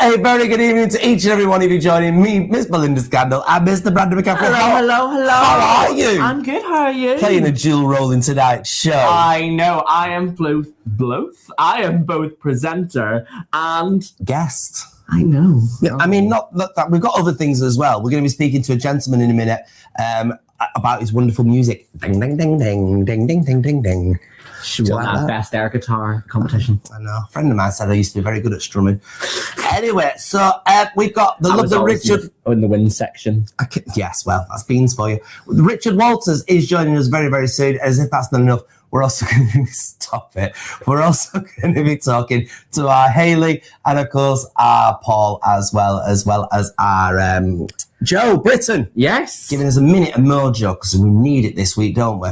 a very good evening to each and every one of you joining me, Miss Belinda Scandal, and Mr. Brandon McCaffrey. Hello. How are you? I'm good, how are you? Playing a dual role in tonight's show. I know, I am both presenter and guest. I know. Yeah, I mean, not that we've got other things as well. We're going to be speaking to a gentleman in a minute about his wonderful music. Ding, ding, ding, ding, ding, ding, ding, ding, ding. She won that best air guitar competition. I know. A friend of mine said I used to be very good at strumming. Anyway, so we've got the lovely Richard in the wind section. Yes, well, that's beans for you. Richard Walters is joining us very, very soon. As if that's not enough, we're also going to stop it. We're also going to be talking to our Hayley and, of course, our Paul as well as our Joe Britton. Yes, giving us a minute of mojo because we need it this week, don't we?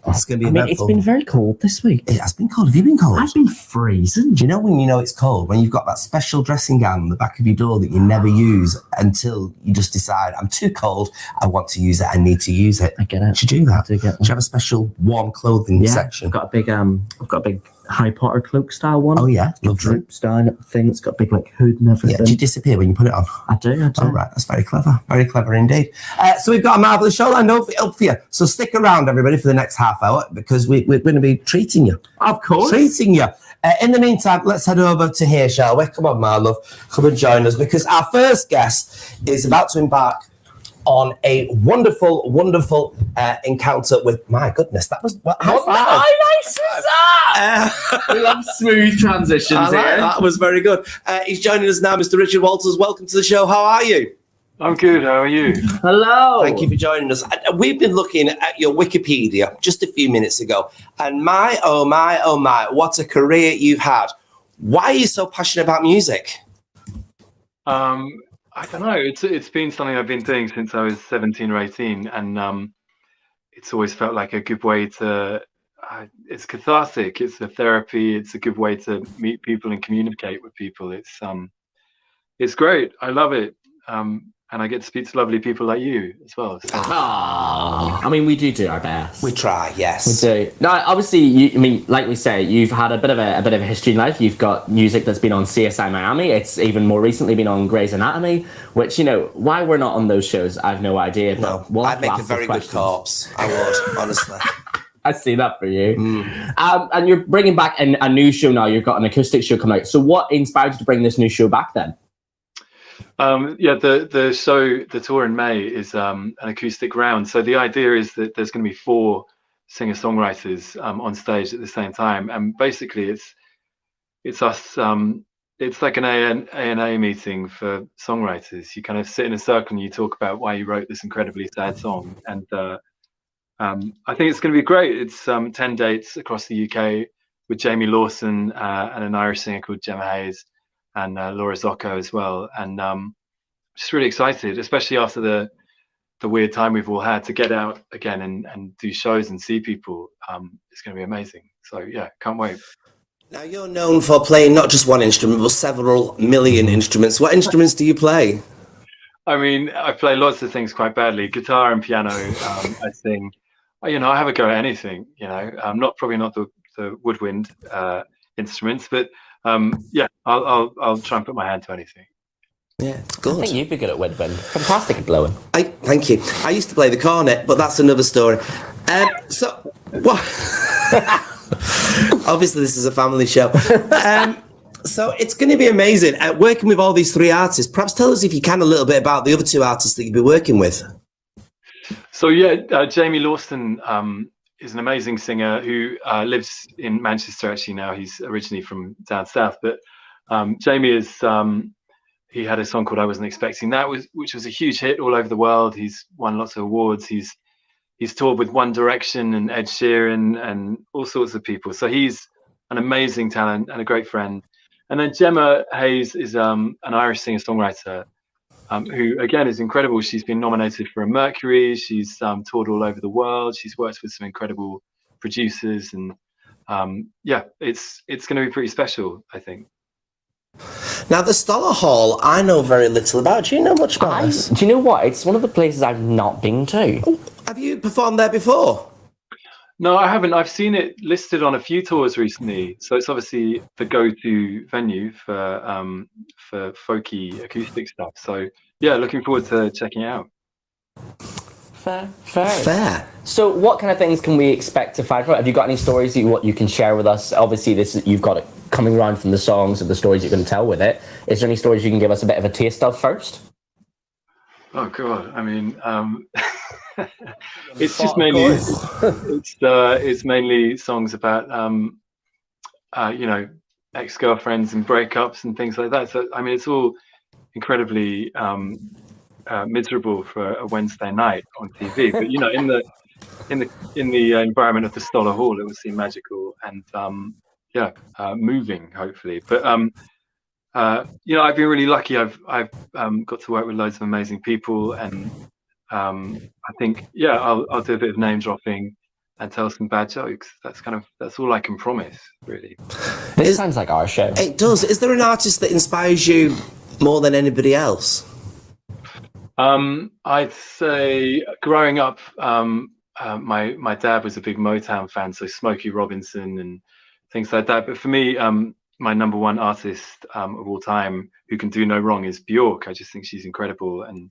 It's going to be eventful. It's been very cold this week. It has been cold. Have you been cold? I've been freezing. Do you know when you know it's cold? When you've got that special dressing gown on the back of your door that you never use until you just decide, I'm too cold, I want to use it, I need to use it. I get it. Should you do that? I do get it. Do you have a special warm clothing section? I've got a big Harry Potter cloak style one. Oh yeah, it droops down at the thing. It's got a big hood and everything. Yeah, do you disappear when you put it on? I do. Oh right, that's very clever indeed. So we've got a marvellous show lined up for you. So stick around, everybody, for the next half hour because we're going to be treating you. Of course, treating you. In the meantime, let's head over to here, shall we? Come on, my love, come and join us because our first guest is about to embark on a wonderful encounter with, my goodness, that was how nice is that? We love smooth transitions here. That was very good. He's joining us now, Mr. Richard Walters. Welcome to the show. How are you? I'm good. How are you? Hello. Thank you for joining us. We've been looking at your Wikipedia just a few minutes ago, and my, what a career you've had. Why are you so passionate about music? I don't know. It's been something I've been doing since I was 17 or 18, and it's always felt like a good way to. It's cathartic. It's a therapy. It's a good way to meet people and communicate with people. It's great. I love it. And I get to speak to lovely people like you as well. So. I mean, we do our best. We try, yes. We do. Now, obviously, like we say, you've had a bit of a history in life. You've got music that's been on CSI Miami. It's even more recently been on Grey's Anatomy. Which, why we're not on those shows, I've no idea. No, I'd make a very good corpse. I would, honestly. I see that for you. And you're bringing back a new show now. You've got an acoustic show coming out. So, what inspired you to bring this new show back then? The show, the tour in May is an acoustic round. So the idea is that there's going to be 4 singer-songwriters on stage at the same time, and basically it's us. It's like an A&A meeting for songwriters. You kind of sit in a circle and you talk about why you wrote this incredibly sad song, and I think it's going to be great. It's 10 dates across the UK with Jamie Lawson and an Irish singer called Gemma Hayes. And Laura Zocco as well, and just really excited, especially after the weird time we've all had, to get out again and do shows and see people. It's going to be amazing. So yeah, can't wait. Now you're known for playing not just one instrument, but several million instruments. What instruments do you play? I mean, I play lots of things quite badly: guitar and piano. I sing. I have a go at anything. Probably not the woodwind instruments, but. I'll try and put my hand to anything. Yeah, good. I think you'd be good at woodwind. Fantastic at blowing. Thank you. I used to play the cornet, but that's another story. So, what? Obviously, this is a family show. So it's going to be amazing working with all these 3 artists. Perhaps tell us, if you can, a little bit about the other 2 artists that you'll be working with. So Jamie Lawson is an amazing singer who lives in Manchester actually now. He's originally from down south, but Jamie is he had a song called I Wasn't Expecting That, which was a huge hit all over the world. He's won lots of awards. He's toured with One Direction and Ed Sheeran and all sorts of people. So he's an amazing talent and a great friend. And then Gemma Hayes is an Irish singer-songwriter who, again, is incredible. She's been nominated for a Mercury. She's toured all over the world. She's worked with some incredible producers. And it's going to be pretty special, I think. Now, the Stoller Hall, I know very little about. Do you know much about this? Do you know what? It's one of the places I've not been to. Oh, have you performed there before? No, I haven't. I've seen it listed on a few tours recently, so it's obviously the go-to venue for folky acoustic stuff. So yeah, looking forward to checking it out. Fair. So what kind of things can we expect to find out? Have you got any stories what you can share with us? Obviously, you've got it coming around from the songs and the stories you can tell with it. Is there any stories you can give us a bit of a taste of first? Oh God, I mean, it's just mainly it's mainly songs about ex-girlfriends and breakups and things like that. So I mean, it's all incredibly miserable for a Wednesday night on TV. But in the environment of the Stoller Hall, it will seem magical and moving, hopefully. But I've been really lucky. I've got to work with loads of amazing people, and I think I'll do a bit of name dropping and tell some bad jokes. That's all I can promise, really. This sounds like our show. It does. Is there an artist that inspires you more than anybody else? I'd say growing up, my dad was a big Motown fan, so Smokey Robinson and things like that. But for me, my number one artist of all time who can do no wrong is Bjork. I just think she's incredible, and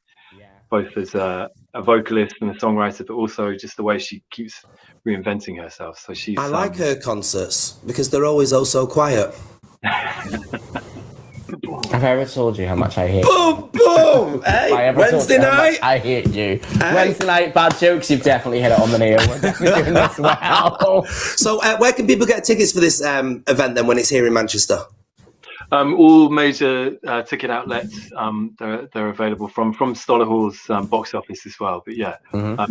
both as a vocalist and a songwriter, but also just the way she keeps reinventing herself. So I like her concerts because they're always so quiet. Have I ever told you how much I hate boom, boom! Hey, Wednesday night! I hate you. Hey. Wednesday night, bad jokes, you've definitely hit it on the nail. We're definitely doing this well. So where can people get tickets for this event then when it's here in Manchester? All major ticket outlets, they're available from Stoller Hall's box office as well. But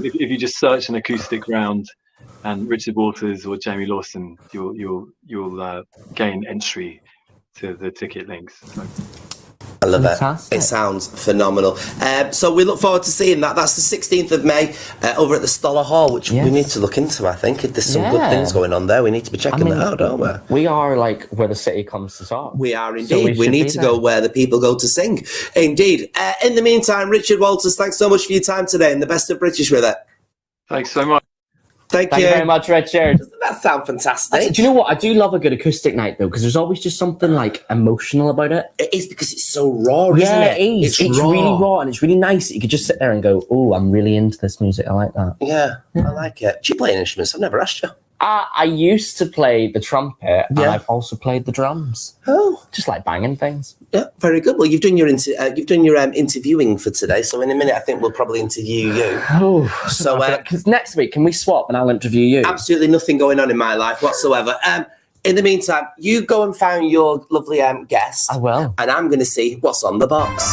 if you just search an acoustic round and Richard Walters or Jamie Lawson, you'll gain entry to the ticket links. So. I love it. It sounds phenomenal. So we look forward to seeing that. That's the 16th of May over at the Stoller Hall, which we need to look into, I think. If there's some good things going on there, we need to be checking that out, don't we? We are like where the city comes to talk. We are indeed. So we need to go where the people go to sing. Indeed. In the meantime, Richard Walters, thanks so much for your time today and the best of British with it. Thanks so much. Thank you very much, Richard. Doesn't that sound fantastic? Do you know what? I do love a good acoustic night, though, because there's always just something, like, emotional about it. It is because it's so raw, isn't it? It is. It's raw. Really raw, and it's really nice. You could just sit there and go, oh, I'm really into this music. I like that. Yeah, I like it. Do you play instruments? I've never asked you. I used to play the trumpet, and I've also played the drums. Oh, just like banging things. Yeah, very good. Well, you've done your interviewing for today, so in a minute I think we'll probably interview you. Oh, so because next week can we swap and I'll interview you? Absolutely nothing going on in my life whatsoever. In the meantime, you go and find your lovely guest. I will, and I'm going to see what's on the box.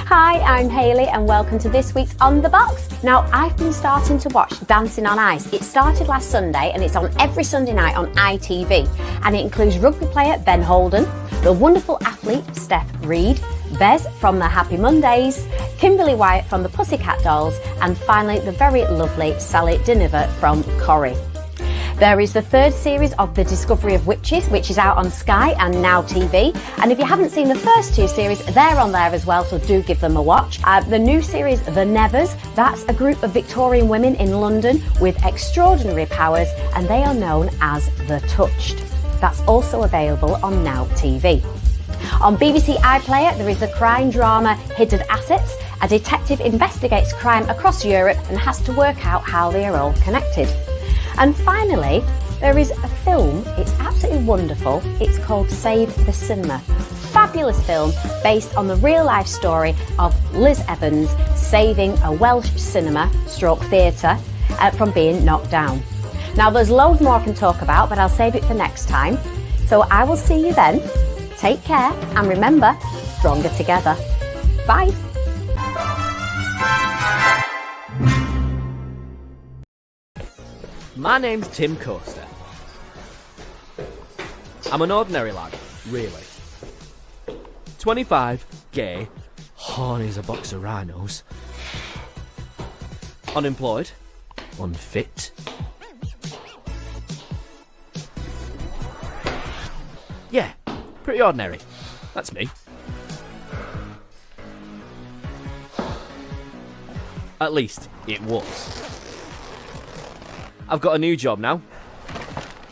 Hi, I'm Hayley and welcome to this week's On The Box. Now, I've been starting to watch Dancing on Ice. It started last Sunday and it's on every Sunday night on ITV. And it includes rugby player Ben Holden, the wonderful athlete Steph Reid, Bez from the Happy Mondays, Kimberly Wyatt from the Pussycat Dolls, and finally the very lovely Sally Deniver from Corrie. There is the third series of The Discovery of Witches, which is out on Sky and Now TV. And if you haven't seen the first two series, they're on there as well, so do give them a watch. The new series, The Nevers, that's a group of Victorian women in London with extraordinary powers, and they are known as The Touched. That's also available on Now TV. On BBC iPlayer, there is the crime drama Hidden Assets. A detective investigates crime across Europe and has to work out how they are all connected. And finally, there is a film. It's absolutely wonderful. It's called Save the Cinema. Fabulous film based on the real life story of Liz Evans saving a Welsh cinema theatre from being knocked down. Now, there's loads more I can talk about, but I'll save it for next time. So I will see you then. Take care, and remember, stronger together. Bye. My name's Tim Coaster. I'm an ordinary lad, really. 25, gay, horny as a box of rhinos. Unemployed, unfit. Yeah, pretty ordinary. That's me. At least, it was. I've got a new job now.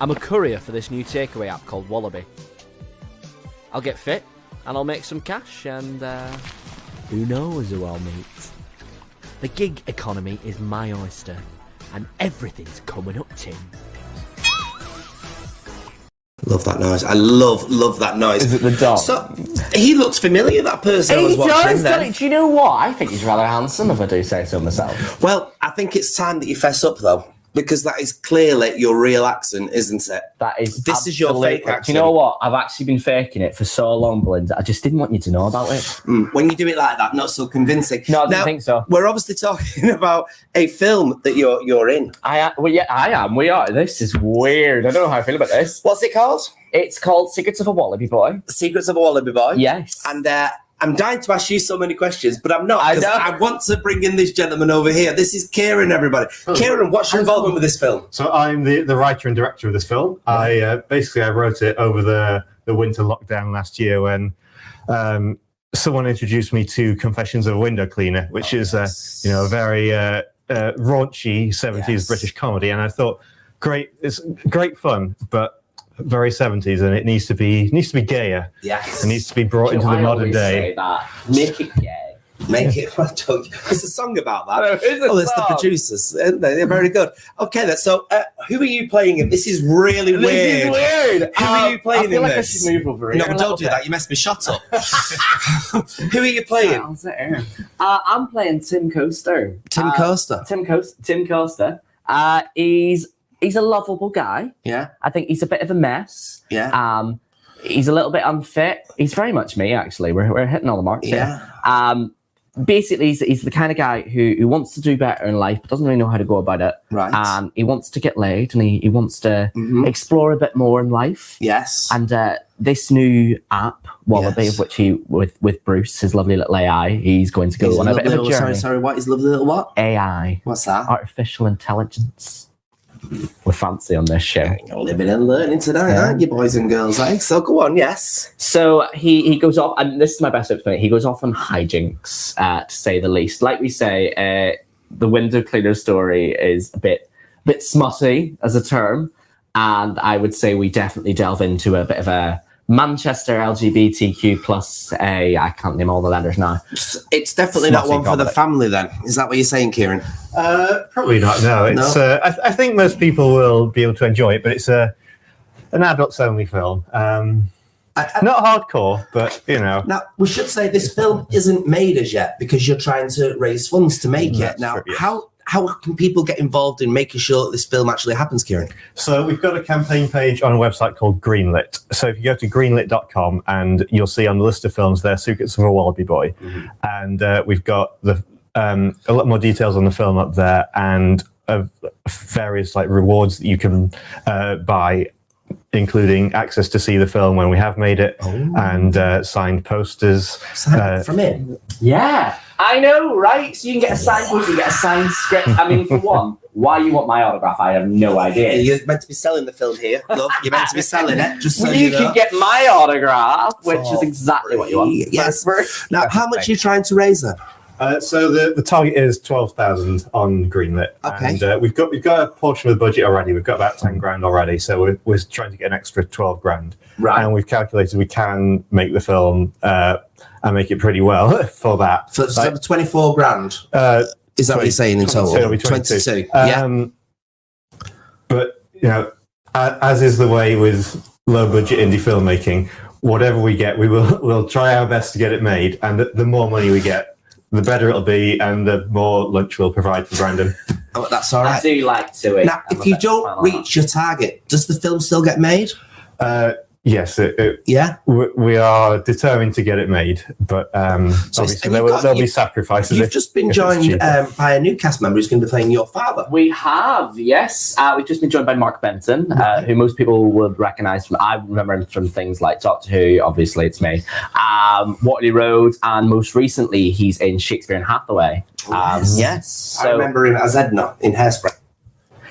I'm a courier for this new takeaway app called Wallaby. I'll get fit, and I'll make some cash, and who knows who I'll meet. The gig economy is my oyster, and everything's coming up, Tim. Love that noise. I love that noise. Is it the dog? So, he looks familiar, that person I was watching then. Do you know what? I think he's rather handsome, if I do say so myself. Well, I think it's time that you fess up, though, because that is clearly your real accent, isn't it? That is. This is your fake accent. Do you know what? I've actually been faking it for so long, Belinda. I just didn't want you to know about it. When you do it like that, not so convincing. No, I didn't think so. We're obviously talking about a film that you're in. I am. We are. This is weird. I don't know how I feel about this. What's it called? It's called Secrets of a Wallaby Boy. Secrets of a Wallaby Boy. Yes. And I'm dying to ask you so many questions, but I'm not, because I I want to bring in this gentleman over here. This is Kieran, everybody. Kieran, what's your involvement with this film? So I'm the writer and director of this film. I wrote it over the winter lockdown last year when someone introduced me to Confessions of a Window Cleaner, which is a very raunchy 70s British comedy, and I thought, it's great fun, but very 70s, and it needs to be gayer. Yes, it needs to be brought into the modern day. Say that. Make it gay. Make it. There's a song about that. It's the producers. They're very good. Okay, then. So, who are you playing in? This is really weird. This is weird. Who are you playing in this? I should move over here. No, don't do that. You messed me. Shut up. Who are you playing? I'm playing Tim Coaster. Tim Coaster. Tim Coaster. He's a lovable guy. Yeah. I think he's a bit of a mess. Yeah. He's a little bit unfit. He's very much me, actually. We're hitting all the marks here. Basically, he's the kind of guy who wants to do better in life, but doesn't really know how to go about it. Right. He wants to get laid, and he wants to explore a bit more in life. Yes. And this new app, Wallaby, of which with Bruce, his lovely little AI, he's going to go on a bit of a journey. Sorry, what? His lovely little what? AI. What's that? Artificial intelligence. We're fancy on this show. You're living and learning tonight, aren't you, boys and girls? So go on, yes. So he goes off, and this is my best explanation. He goes off on hijinks, to say the least. Like we say, the window cleaner story is a bit smutty as a term, and I would say we definitely delve into a bit of a Manchester LGBTQ plus I can't name all the letters now. It's definitely not one for the family then. Is that what you're saying, Kieran? Probably not, no. It's I think most people will be able to enjoy it, but it's an adults only film. Not hardcore, but Now, we should say this film isn't made as yet because you're trying to raise funds to make it. Now, how can people get involved in making sure that this film actually happens, Kieran? So we've got a campaign page on a website called Greenlit. So if you go to greenlit.com, and you'll see on the list of films there, Secrets of a Wallaby Boy. And we've got a lot more details on the film up there, and various rewards that you can buy, including access to see the film when we have made it, and signed posters. From him? Yeah, I know, right? So you can get a signed poster, you get a signed script. I mean, for one, why you want my autograph, I have no idea. You're meant to be selling the film here, love. You're meant to be selling it. Just so you can get my autograph, which is exactly what you want. Yes. Now, how much are you trying to raise then? So the target is 12,000 on Greenlit. Okay. And we've got a portion of the budget already. We've got about 10 grand already. So we're trying to get an extra 12 grand. Right. And we've calculated we can make the film and make it pretty well for that. So 24 grand. Is that what you're saying in total? It'll be 22. Yeah. But as is the way with low budget indie filmmaking, whatever we get, we'll try our best to get it made. And the more money we get, the better it'll be, and the more lunch we'll provide for Brandon. Oh, that's all right. I do like to eat. Now, if you don't reach your target, does the film still get made? Yes. Yeah. We are determined to get it made, but obviously there'll be sacrifices. You've just been joined by a new cast member who's going to be playing your father. We have, yes. We've just been joined by Mark Benson, who most people would recognise from. I remember him from things like Doctor Who. Obviously, it's me. Waterloo Road, and most recently, he's in Shakespeare and Hathaway. Yes. So, I remember him as Edna in Hairspray.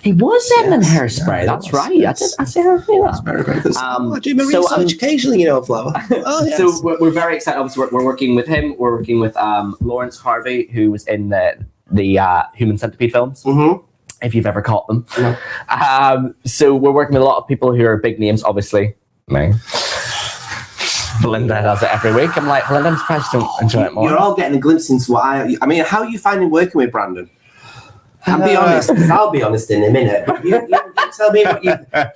He was in Hairspray. That's right. Yes. I knew that. Very, very good. I do my research occasionally, Flower. Oh, yes. So we're very excited. Obviously, we're working with him. We're working with Lawrence Harvey, who was in the Human Centipede films. Mm-hmm. If you've ever caught them. No. So we're working with a lot of people who are big names, obviously. Me. Belinda does it every week. I'm like, Belinda, I'm surprised you don't enjoy it more. You're all getting a glimpse into what I mean, how are you finding working with Brandon? And be honest, because I'll be honest in a minute. But you tell me what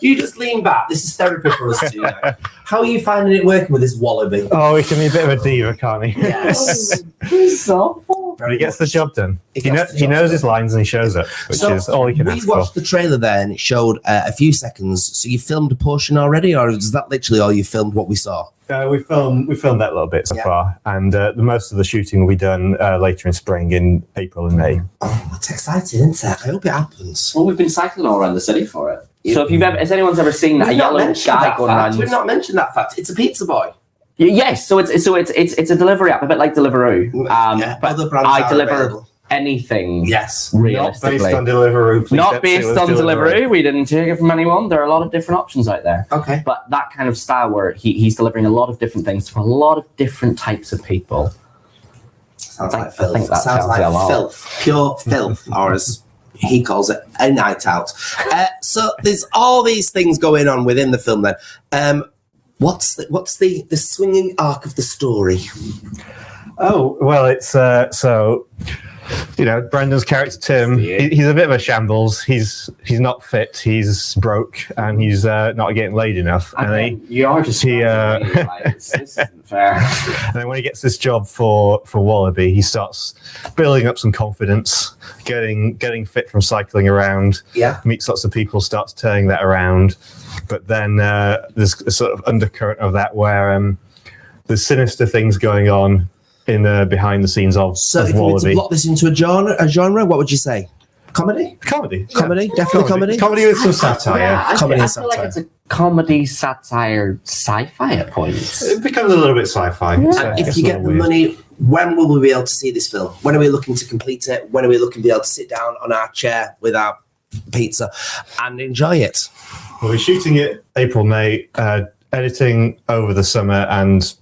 you just lean back. This is therapy for us two now. How are you finding it working with this Wallaby? Oh, he can be a bit of a diva, can't he? Yes. But he gets the job done. He knows his lines and he shows it, which is all he can ask We for. watched the trailer there and it showed a few seconds. So you filmed a portion already, or is that literally all you filmed what we saw? We filmed that little bit so far, and the most of the shooting will be done later in spring, in April and May. Oh, that's exciting, isn't it? I hope it happens. Well, we've been cycling all around the city for it. So has anyone's ever seen a We've not yellow mentioned guy that going fact. around? We've not mentioned that fact. It's a pizza boy. Yes, so it's a delivery app, a bit like Deliveroo. But other brands I are deliver available. anything. Yes. Realistically. Not based on Deliveroo. Not based on Deliveroo. We didn't take it from anyone. There are a lot of different options out there. Okay. But that kind of style where he's delivering a lot of different things to a lot of different types of people. Sounds like I filth. think that Sounds tells like you a lot. filth. Pure filth, or as he calls it, a night out. So there's all these things going on within the film then. What's the swinging arc of the story? Oh, well, it's so, Brandon's character, Tim, he's a bit of a shambles. He's not fit, he's broke, and he's not getting laid enough. You are just this isn't fair. And then when he gets this job for Wallaby, he starts building up some confidence, getting fit from cycling around. Yeah. Meets lots of people, starts turning that around. But then there's a sort of undercurrent of that where there's sinister things going on in the behind the scenes of So if you were to Wallaby. block this into a genre, what would you say? Comedy? Comedy. Comedy? Yeah. Definitely comedy? Comedy with some satire. Yeah, I Comedy and feel like satire. it's a comedy, satire, sci-fi at points. It becomes a little bit sci-fi. And if you get the money, when will we be able to see this film? When are we looking to complete it? When are we looking to be able to sit down on our chair with our pizza and enjoy it? We'll be shooting it April, May, editing over the summer, and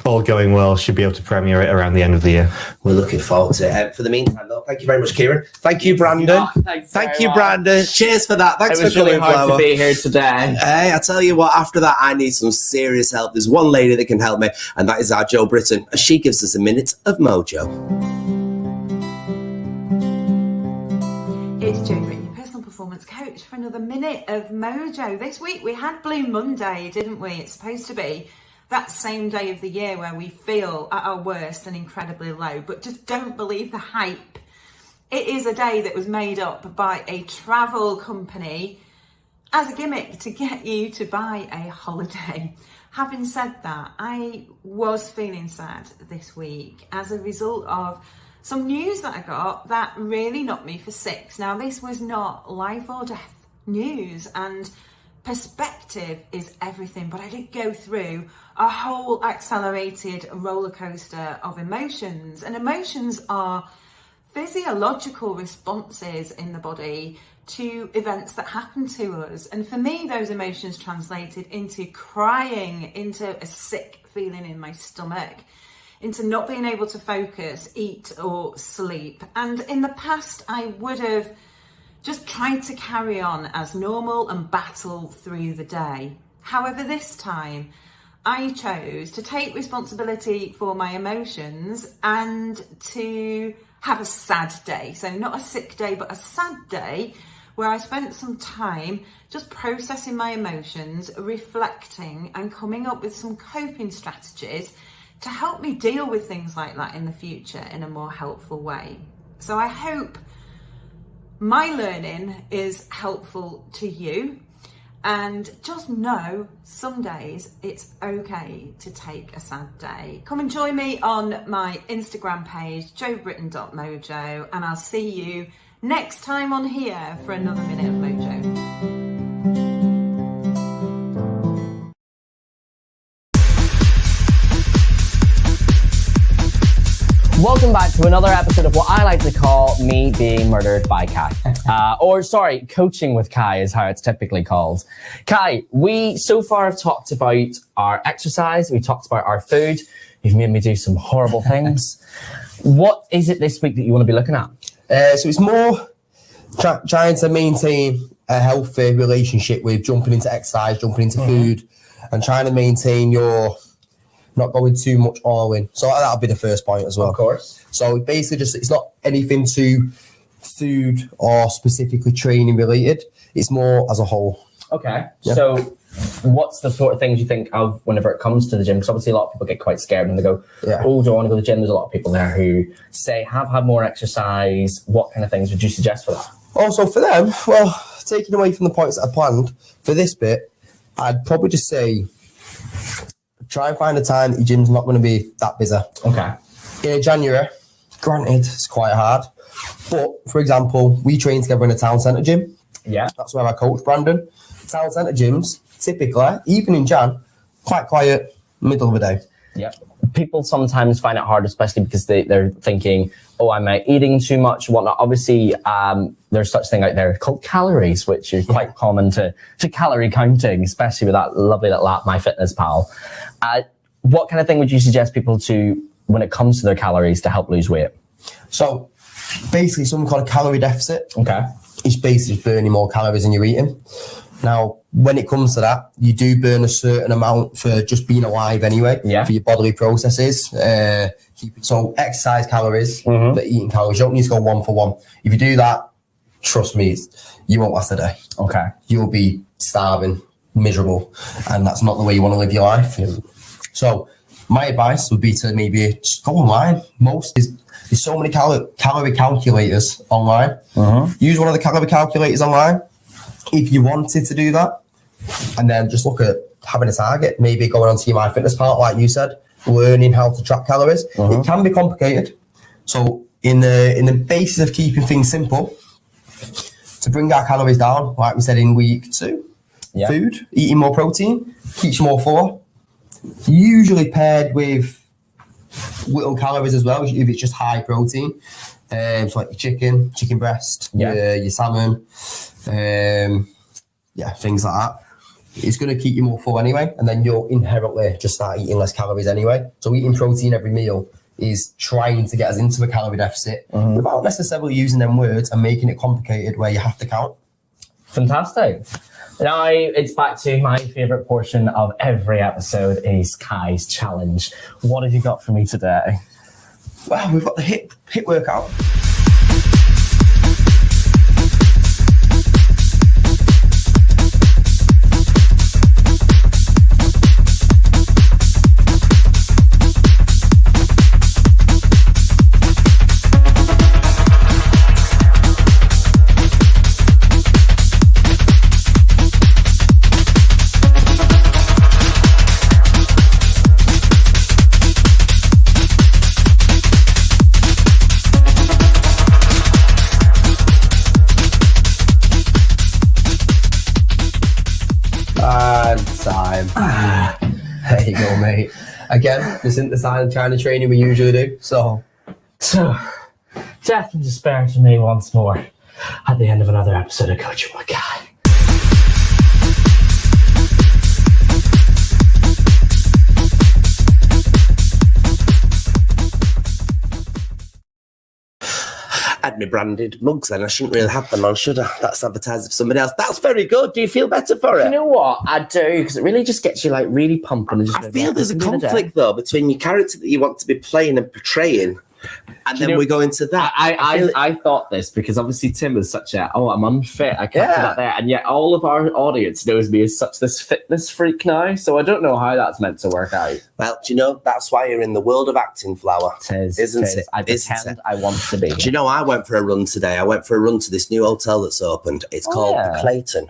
all going well, should be able to premiere it around the end of the year. We're looking forward to it. For the meantime, though, thank you very much, Kieran. Thank you, Brandon. Thank you, Brandon. Cheers for that. Thanks It was for coming, really hard Flower. to be here today. Hey, I tell you what, after that, I need some serious help. There's one lady that can help me, and that is our Jo Britton. She gives us a minute of mojo. It's Jo Britton, your personal performance coach, for another minute of mojo. This week we had Blue Monday, didn't we? It's supposed to be that same day of the year where we feel at our worst and incredibly low, but just don't believe the hype. It is a day that was made up by a travel company as a gimmick to get you to buy a holiday. Having said that, I was feeling sad this week as a result of some news that I got that really knocked me for six. Now, this was not life or death news, and perspective is everything, but I did go through a whole accelerated roller coaster of emotions, and emotions are physiological responses in the body to events that happen to us. And for me, those emotions translated into crying, into a sick feeling in my stomach, into not being able to focus, eat or sleep. And in the past, I would have just tried to carry on as normal and battle through the day. However, this time I chose to take responsibility for my emotions and to have a sad day. So not a sick day, but a sad day where I spent some time just processing my emotions, reflecting and coming up with some coping strategies to help me deal with things like that in the future in a more helpful way. So I hope my learning is helpful to you, and just know some days it's okay to take a sad day. Come and join me on my Instagram page, jobritton.mojo, and I'll see you next time on here for another minute of mojo. Welcome back to another episode of what I like to call Me Being Murdered by Kai. Coaching with Kai is how it's typically called. Kai, we so far have talked about our exercise, we talked about our food, you've made me do some horrible things. What is it this week that you want to be looking at? So it's more trying to maintain a healthy relationship with jumping into exercise, jumping into food, and trying to maintain your not going too much all in. So that'll be the first point as well. Of course. So basically it's not anything too food or specifically training related. It's more as a whole. Okay. Yeah. So what's the sort of things you think of whenever it comes to the gym? Because obviously a lot of people get quite scared when they go, oh, do I want to go to the gym? There's a lot of people there who say have had more exercise. What kind of things would you suggest for that? Also for them, well, taking away from the points that I planned, for this bit, I'd probably just say try and find a time that your gym's not going to be that busy. Okay. In January, granted, it's quite hard. But, for example, we train together in a town centre gym. Yeah. That's where I coach Brandon. Town centre gyms, typically, even in Jan, quite quiet, middle of the day. Yeah. People sometimes find it hard, especially because they're thinking, oh, am I eating too much, whatnot. Obviously, there's such thing out there called calories, which is quite common to calorie counting, especially with that lovely little app, MyFitnessPal. What kind of thing would you suggest people to, when it comes to their calories, to help lose weight? So, basically, something called a calorie deficit. Okay. It's basically burning more calories than you're eating. Now, when it comes to that, you do burn a certain amount for just being alive anyway, for your bodily processes. So exercise calories, but eating calories. You don't need to go 1 for 1. If you do that, trust me, you won't last a day. Okay. You'll be starving, miserable, and that's not the way you want to live your life. So my advice would be to maybe just go online. There's so many calorie calculators online. Use one of the calorie calculators online if you wanted to do that, and then just look at having a target, maybe going onto your MyFitnessPal, like you said, learning how to track calories. It can be complicated. So in the basis of keeping things simple, to bring our calories down, like we said in week 2, food, eating more protein, keeps you more full. Usually paired with little calories as well, if it's just high protein. So like your chicken breast, your salmon, things like that. It's going to keep you more full anyway, and then you'll inherently just start eating less calories anyway. So eating protein every meal is trying to get us into a calorie deficit without necessarily using them words and making it complicated where you have to count. Fantastic. Now it's back to my favourite portion of every episode is Kai's challenge. What have you got for me today? Well, we've got the hip workout. There you go, mate. Again, this isn't the kind of training we usually do. So, death and despair to me once more at the end of another episode of Coaching with Kai. Had me branded mugs then. I shouldn't really have them on, should I? That's advertised for somebody else. That's very good. Do you feel better for it? You know what? I do, because it really just gets you like really pumping. And just I feel there's a conflict though between your character that you want to be playing and portraying, and then we go into that. I thought this because obviously Tim is such I'm unfit. I can't do that there, and yet all of our audience knows me as such this fitness freak now. So I don't know how that's meant to work out. Well, do you know that's why you're in the world of acting, Flower? Isn't it? I pretend I want to be. Do you know I went for a run today? I went for a run to this new hotel that's opened. It's called the Clayton.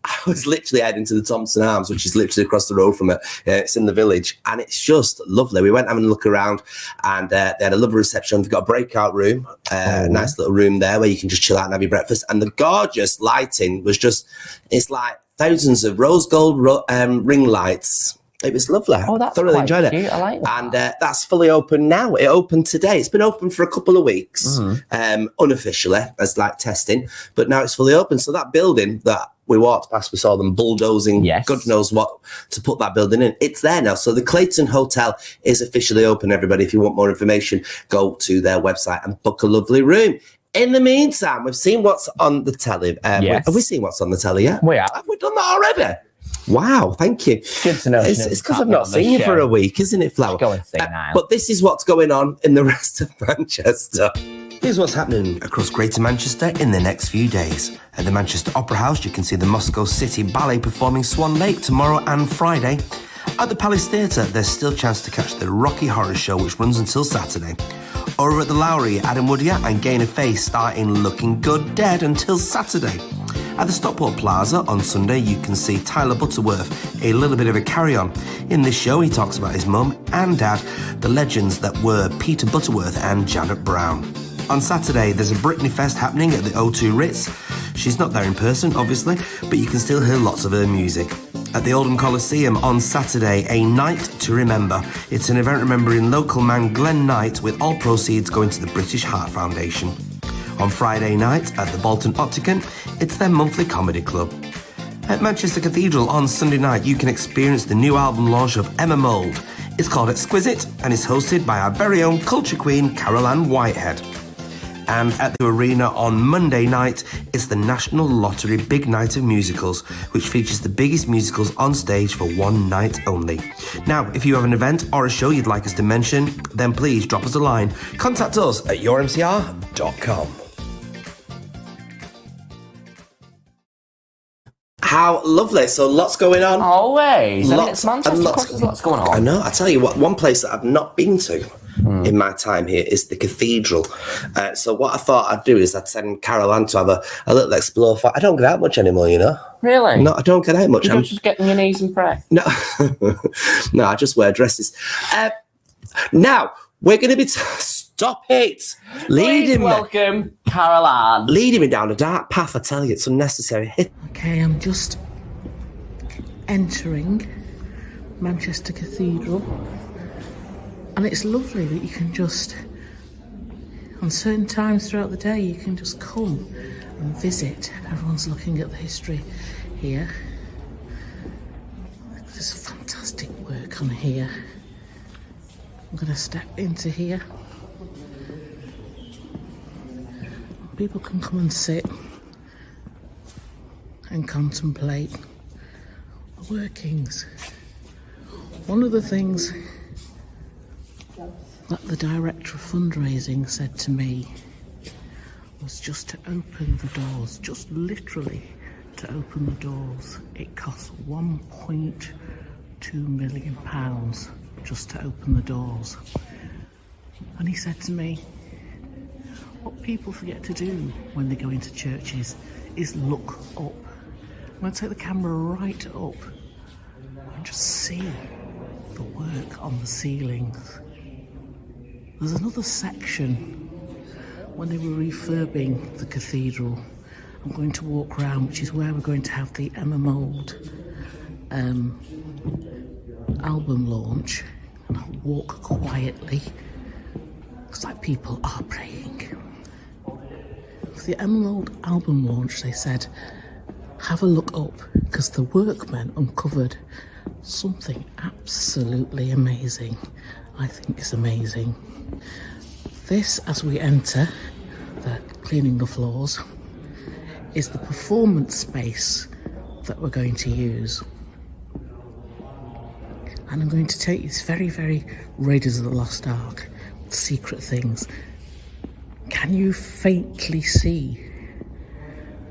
I was literally heading to the Thompson Arms, which is literally across the road from it. It's in the village, and it's just lovely. We went having a look around, and they had a lovely reception. They've got a breakout room, a nice little room there where you can just chill out and have your breakfast. And the gorgeous lighting was it's like thousands of rose gold ring lights. It was lovely. Oh, that's thoroughly quite enjoyed cute. it. I like that. And that's fully open now. It opened today. It's been open for a couple of weeks, unofficially as like testing, but now it's fully open. So that building that we walked past, we saw them bulldozing, Yes. God knows what, to put that building in. It's there now. So the Clayton Hotel is officially open, everybody. If you want more information, go to their website and book a lovely room. In the meantime, we've seen what's on the telly. Yes. Have we seen what's on the telly yet? We have. Have we done that already? Wow, thank you. Good to know. It's because I've not seen you for a week, isn't it, Flower? Go and see now. But this is what's going on in the rest of Manchester. Here's what's happening across Greater Manchester in the next few days. At the Manchester Opera House, you can see the Moscow City Ballet performing Swan Lake tomorrow and Friday. At the Palace Theatre, there's still a chance to catch the Rocky Horror Show, which runs until Saturday. Over at the Lowry, Adam Woodyatt and Gaynor Faith starting Looking Good Dead until Saturday. At the Stockport Plaza on Sunday, you can see Tyler Butterworth, A Little Bit of a Carry-On. In this show, he talks about his mum and dad, the legends that were Peter Butterworth and Janet Brown. On Saturday, there's a Britney Fest happening at the O2 Ritz. She's not there in person, obviously, but you can still hear lots of her music. At the Oldham Coliseum on Saturday, A Night to Remember. It's an event remembering local man Glenn Knight, with all proceeds going to the British Heart Foundation. On Friday night at the Bolton Opticon, it's their monthly comedy club. At Manchester Cathedral on Sunday night, you can experience the new album launch of Emma Mould. It's called Exquisite and is hosted by our very own culture queen, Carol Ann Whitehead. And at the arena on Monday night, it's the National Lottery Big Night of Musicals, which features the biggest musicals on stage for one night only. Now, if you have an event or a show you'd like us to mention, then please drop us a line. Contact us at yourmcr.com. How lovely. So lots going on. Always. Lots It's Manchester, and of lots. course there's lots going on. I know. I tell you what, one place that I've not been to in my time here is the Cathedral. So what I thought I'd do is I'd send Carol Ann to have a little explore. I don't get out much anymore, you know. Really? No, I don't get out much. You're just getting your knees and pray. No, no, I just wear dresses. Now we're going to be. Stop it! Please welcome Carol Ann. Leading me down a dark path. I tell you, it's unnecessary. Okay, I'm just entering Manchester Cathedral, and it's lovely that you can just, on certain times throughout the day, you can just come and visit. Everyone's looking at the history here. There's fantastic work on here. I'm going to step into here. People can come and sit and contemplate the workings. One of the things that the director of fundraising said to me was just to open the doors, just literally to open the doors. It costs £1.2 million just to open the doors. And he said to me, what people forget to do when they go into churches is look up. I'm going to take the camera right up and just see the work on the ceilings. There's another section when they were refurbing the cathedral. I'm going to walk around, which is where we're going to have the Emma Mould album launch, and I'll walk quietly because like people are praying. For the Emma Mould album launch, they said, have a look up, because the workmen uncovered something absolutely amazing. I think it's amazing. This, as we enter, the cleaning the floors, is the performance space that we're going to use. And I'm going to take you, it's very, very Raiders of the Lost Ark, secret things. Can you faintly see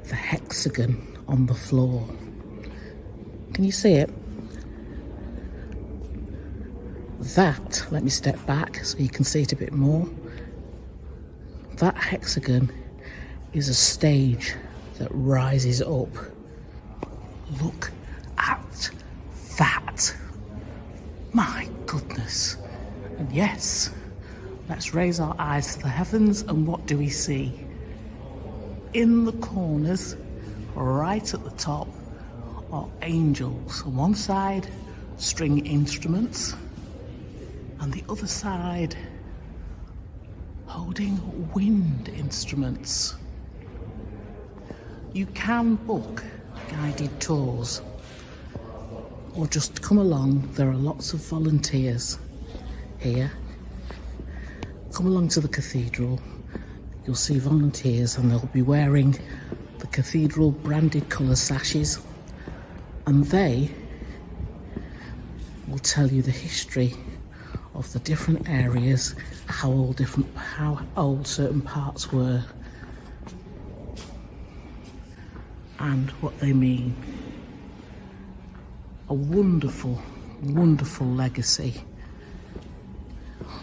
the hexagon on the floor? Can you see it? That, let me step back so you can see it a bit more. That hexagon is a stage that rises up. Look at that. My goodness. And yes, let's raise our eyes to the heavens, and what do we see? In the corners, right at the top, are angels. On one side, string instruments, and the other side, holding wind instruments. You can book guided tours, or just come along. There are lots of volunteers here. Come along to the cathedral. You'll see volunteers, and they'll be wearing the cathedral branded colour sashes, and they will tell you the history of the different areas, how old certain parts were, and what they mean. A wonderful, wonderful legacy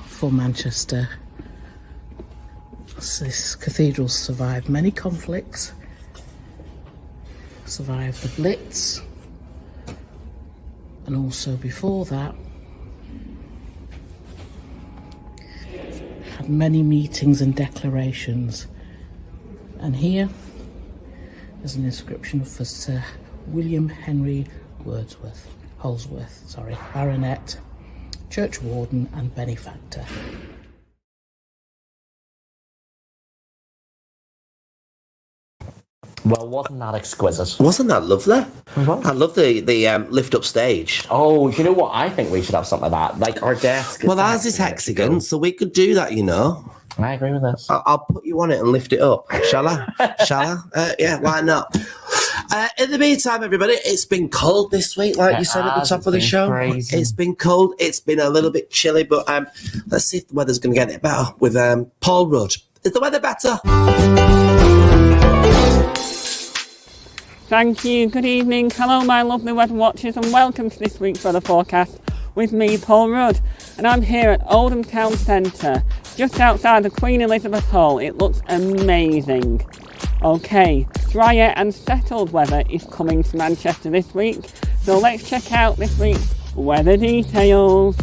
for Manchester. This cathedral survived many conflicts, survived the Blitz, and also before that had many meetings and declarations. And here is an inscription for Sir William Henry Holsworth, Baronet, Church Warden and Benefactor. Well, wasn't that exquisite? Wasn't that lovely? I love the lift up stage. Oh, you know what? I think we should have something like that. Like our desk. Well, ours is hexagon, so we could do that, you know. I agree with this. I'll put you on it and lift it up. Shall I? Shall I? Yeah, why not? In the meantime, everybody, it's been cold this week, like you said at the top of the show. Crazy. It's been cold. It's been a little bit chilly, but let's see if the weather's going to get it better with Paul Rudd. Is the weather better? Thank you. Good evening. Hello, my lovely weather watchers, and welcome to this week's weather forecast with me, Paul Rudd. And I'm here at Oldham Town Centre, just outside the Queen Elizabeth Hall. It looks amazing. Okay, drier and settled weather is coming to Manchester this week. So let's check out this week's weather details.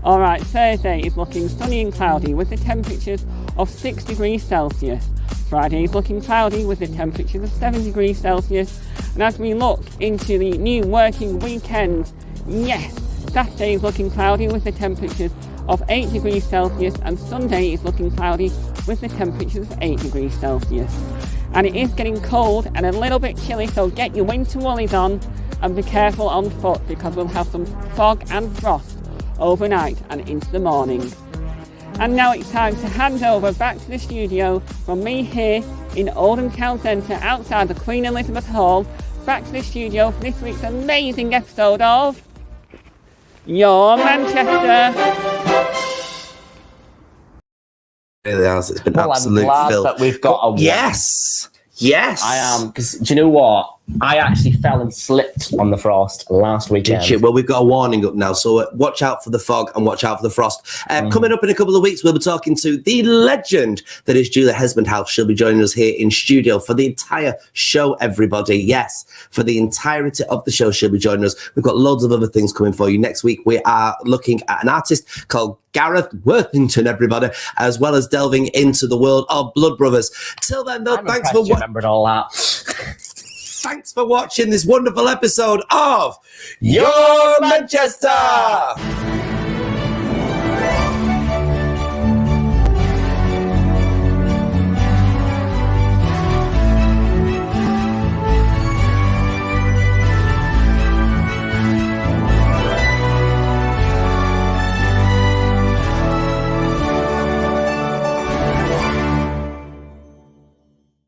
Alright, Thursday is looking sunny and cloudy with the temperatures of 6 degrees Celsius. Friday is looking cloudy with the temperatures of 7 degrees Celsius. And as we look into the new working weekend, yes, Saturday is looking cloudy with the temperatures of 8 degrees Celsius, and Sunday is looking cloudy with the temperatures of 8 degrees Celsius. And it is getting cold and a little bit chilly, so get your winter woolies on and be careful on foot because we'll have some fog and frost overnight and into the morning. And now it's time to hand over back to the studio from me here in Oldham Town Centre outside the Queen Elizabeth Hall. Back to the studio for this week's amazing episode of Your Manchester. It really has. It's been Well, absolute I'm glad filth. that we've got a win. Yes. Yes. I am, because do you know what? I actually fell and slipped on the frost last weekend. Did you? Well, we've got a warning up now, so watch out for the fog and watch out for the frost. Coming up in a couple of weeks, we'll be talking to the legend that is Julia Hesmondhouse. She'll be joining us here in studio for the entire show, everybody. Yes, for the entirety of the show, she'll be joining us. We've got loads of other things coming for you. Next week, we are looking at an artist called Gareth Worthington, everybody, as well as delving into the world of Blood Brothers. Till then, though, thanks for remembered all that. Thanks for watching this wonderful episode of Your Manchester.